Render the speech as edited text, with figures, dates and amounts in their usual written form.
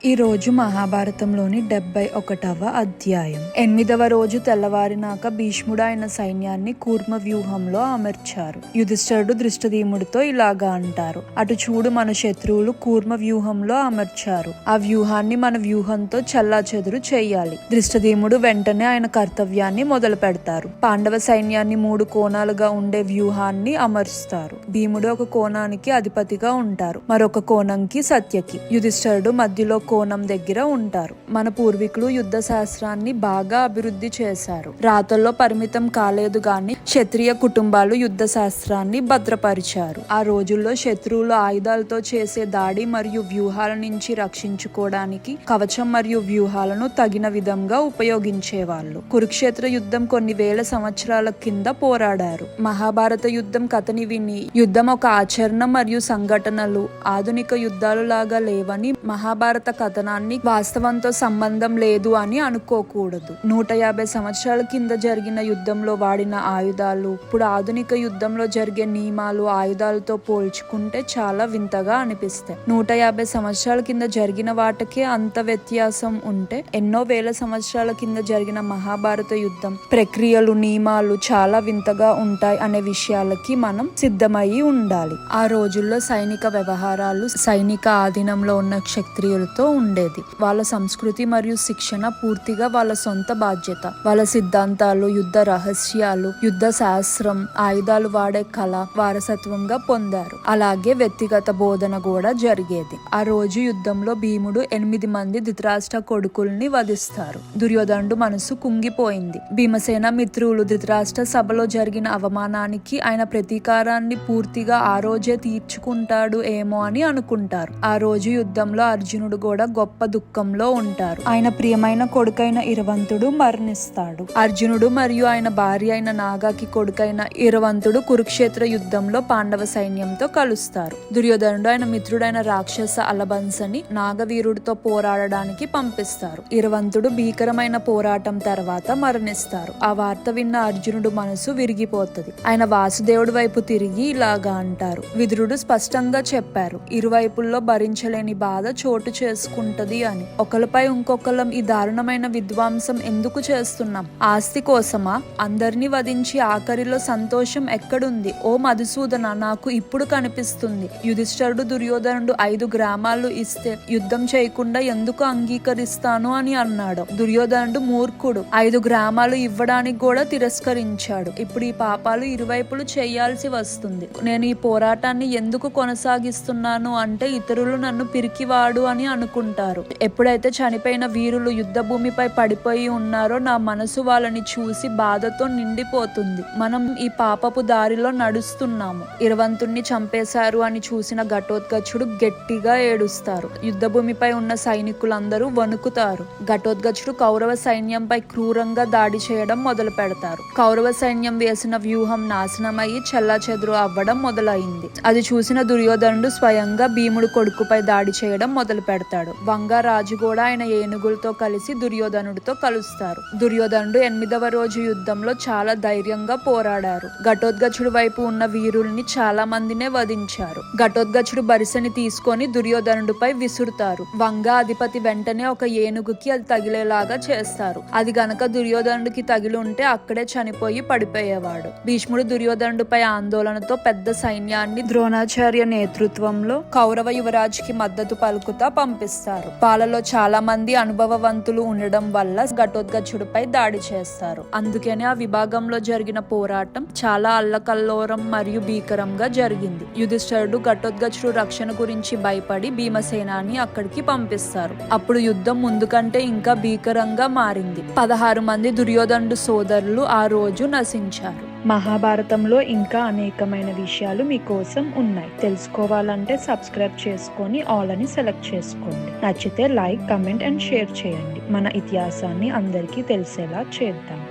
ఈ రోజు మహాభారతంలోని 71వ అధ్యాయం. 8వ రోజు తెల్లవారినాక భీష్ముడు ఆయన సైన్యాన్ని కూర్మ వ్యూహంలో అమర్చారు. యుధిష్ఠిరుడు దృష్టద్యుమ్నుడితో ఇలాగా అంటారు, అటు చూడు, మన శత్రువులు కూర్మ వ్యూహంలో అమర్చారు. ఆ వ్యూహాన్ని మన వ్యూహంతో చెల్లాచెదురు చెయ్యాలి. దృష్టద్యుమ్నుడు వెంటనే ఆయన కర్తవ్యాన్ని మొదలు పెడతారు. పాండవ సైన్యాన్ని 3 కోణాలుగా ఉండే వ్యూహాన్ని అమరుస్తారు. భీముడు ఒక కోణానికి అధిపతిగా ఉంటారు, మరొక కోణంకి సత్యకి. యుధిష్ఠిరుడు మధ్యలో కోణం దగ్గర ఉంటారు. మన పూర్వీకులు యుద్ధ శాస్త్రాన్ని బాగా అభివృద్ధి చేశారు. రాతల్లో పరిమితం కాలేదు గాని క్షత్రియ కుటుంబాలు యుద్ధ శాస్త్రాన్ని భద్రపరిచారు. ఆ రోజుల్లో శత్రువులు ఆయుధాలతో చేసే దాడి మరియు వ్యూహాల నుంచి రక్షించుకోవడానికి కవచం మరియు వ్యూహాలను తగిన విధంగా ఉపయోగించేవాళ్ళు. కురుక్షేత్ర యుద్ధం కొన్ని వేల సంవత్సరాల కింద పోరాడారు. మహాభారత యుద్ధం కథని విని యుద్ధం ఒక ఆచరణ మరియు సంఘటనలు ఆధునిక యుద్ధాలు లాగా లేవని, మహాభారత కథనాన్ని వాస్తవంతో సంబంధం లేదు అని అనుకోకూడదు. 150 సంవత్సరాల కింద జరిగిన యుద్ధంలో వాడిన ఆయుధాలు ఇప్పుడు ఆధునిక యుద్ధంలో జరిగే నియమాలు ఆయుధాలతో పోల్చుకుంటే చాలా వింతగా అనిపిస్తాయి. 150 సంవత్సరాల కింద జరిగిన వాటికే అంత వ్యత్యాసం ఉంటే ఎన్నో వేల సంవత్సరాల కింద జరిగిన మహాభారత యుద్ధం ప్రక్రియలు నియమాలు చాలా వింతగా ఉంటాయి అనే విషయాలకి మనం సిద్ధమయ్యి ఉండాలి. ఆ రోజుల్లో సైనిక వ్యవహారాలు సైనిక ఆధీనంలో ఉన్న క్షత్రియులతో ఉండేది. వాళ్ళ సంస్కృతి మరియు శిక్షణ పూర్తిగా వాళ్ళ సొంత బాధ్యత. వాళ్ళ సిద్ధాంతాలు, యుద్ధ రహస్యాలు, యుద్ధ శాస్త్రం, ఆయుధాలు వాడే కళ వారసత్వంగా పొందారు. అలాగే వ్యక్తిగత బోధన కూడా జరిగేది. ఆ రోజు యుద్ధంలో భీముడు 8 మంది ధృతరాష్ట్ర కొడుకుల్ని వధిస్తారు. దుర్యోధనుడు మనసు కుంగిపోయింది. భీమసేన మిత్రులు ధృతరాష్ట్ర సభలో జరిగిన అవమానానికి ఆయన ప్రతీకారాన్ని పూర్తిగా ఆ రోజే తీర్చుకుంటాడు ఏమో అని అనుకుంటారు. ఆ రోజు యుద్ధంలో అర్జునుడు కూడా గొప్ప దుఃఖంలో ఉంటారు. ఆయన ప్రియమైన కొడుకైన ఇరవంతుడు మరణిస్తాడు. అర్జునుడు మరియు ఆయన భార్య అయిన నాగాకి కొడుకైన ఇరవంతుడు కురుక్షేత్ర యుద్ధంలో పాండవ సైన్యంతో కలుస్తారు. దుర్యోధనుడు ఆయన మిత్రుడైన రాక్షస అలబంసని నాగవీరుడితో పోరాడడానికి పంపిస్తారు. ఇరవంతుడు భీకరమైన పోరాటం తర్వాత మరణిస్తారు. ఆ వార్త విన్న అర్జునుడు మనసు విరిగిపోతుంది. ఆయన వాసుదేవుడి వైపు తిరిగి ఇలాగా అంటారు, విదురుడు స్పష్టంగా చెప్పారు, ఇరువైపుల్లో భరించలేని బాధ చోటు చేసుకుంటది అని. ఒకరిపై ఇంకొకరం ఈ దారుణమైన విధ్వంసం ఎందుకు చేస్తున్నాం? ఆస్తి కోసమా? అందరినీ వధించి ఆఖరిలో సంతోషం ఎక్కడుంది? ఓ మధుసూదన, నాకు ఇప్పుడు కనిపిస్తుంది. యుధిష్ఠిరుడు దుర్యోధనుడు 5 గ్రామాలు ఇస్తే యుద్ధం చేయకుండా ఎందుకు అంగీకరిస్తాను అని అన్నాడు. దుర్యోధనుడు మూర్ఖుడు. 5 గ్రామాలు ఇవ్వడానికి కూడా తిరస్కరించాడు. ఇప్పుడు ఈ పాపాలు ఇరువైపులు చేయాల్సి వస్తుంది. నేను ఈ పోరాటాన్ని ఎందుకు కొనసాగిస్తున్నాను అంటే ఇతరులు నన్ను పిరికివాడు అని అనుకుంటారు. ఎప్పుడైతే చనిపోయిన వీరులు యుద్ధ భూమిపై పడిపోయి ఉన్నారో నా మనసు వాళ్ళని చూసి బాధతో నిండిపోతుంది. మనం ఈ పాపపు దారిలో నడుస్తున్నాము. ఇరవంతుణ్ణి చంపేశారు అని చూసిన ఘటోత్కచుడు గట్టిగా ఏడుస్తారు. యుద్ధ భూమిపై ఉన్న సైనికులందరూ వణుకుతారు. ఘటోత్కచుడు కౌరవ సైన్యంపై క్రూరంగా దాడి చేయడం మొదలు పెడతారు. కౌరవ సైన్యం వేసిన వ్యూహం నాశనమయ్యి చెల్లాచెదురు అవ్వడం మొదలైంది. అది చూసిన దుర్యోధనుడు స్వయంగా భీముడు కొడుకుపై దాడి చేయడం మొదలు పెడతాడు. వంగరాజు కూడా ఆయన ఏనుగులతో కలిసి దుర్యోధనుడితో కలుస్తారు. దుర్యోధనుడు 8వ రోజు యుద్ధంలో చాలా ధైర్యంగా పోరాడారు. ఘటోత్కచుడి వైపు ఉన్న వీరుల్ని చాలా మందినే వధించారు. ఘటోత్కచుడు బరిసెని తీసుకొని దుర్యోధనుడిపై విసురుతారు. వంగ అధిపతి వెంటనే ఒక ఏనుగుకి అది తగిలేలాగా చేస్తారు. అది గనక దుర్యోధనుడికి తగిలి ఉంటే అక్కడే చనిపోయి పడిపోయేవాడు. భీష్ముడు దుర్యోధనుడిపై ఆందోళనతో పెద్ద సైన్యాన్ని ద్రోణాచార్య నేతృత్వంలో కౌరవ యువరాజుకి మద్దతు పలుకుతా పంపిస్తారు. వాళ్ళలో చాలా మంది అనుభవవంతులు ఉండడం వల్ల ఘటోత్కచుడిపై దాడి చేస్తారు. అందుకనే ఆ విభాగంలో జరిగిన పోరాటం చాలా అల్లకల్లోరం మరియు భీకరంగా జరిగింది. యుధిష్ఠిరుడు ఘటోత్కచుడు రక్షణ గురించి భయపడి భీమసేనాని అక్కడికి పంపిస్తారు. అప్పుడు యుద్ధం ముందు కంటే ఇంకా భీకరంగా మారింది. 16 మంది దుర్యోధనుడు సోదరులు ఆ రోజు నశించారు. మహాభారతంలో ఇంకా అనేకమైన విషయాలు మీకోసం ఉన్నాయి. తెలుసుకోవాలంటే సబ్స్క్రైబ్ చేసుకొని ఆల్ అని సెలెక్ట్ చేసుకోండి. నచ్చితే లైక్, కమెంట్ అండ్ షేర్ చేయండి. మన ఇతిహాసాన్ని అందరికీ తెలిసేలా చేద్దాం.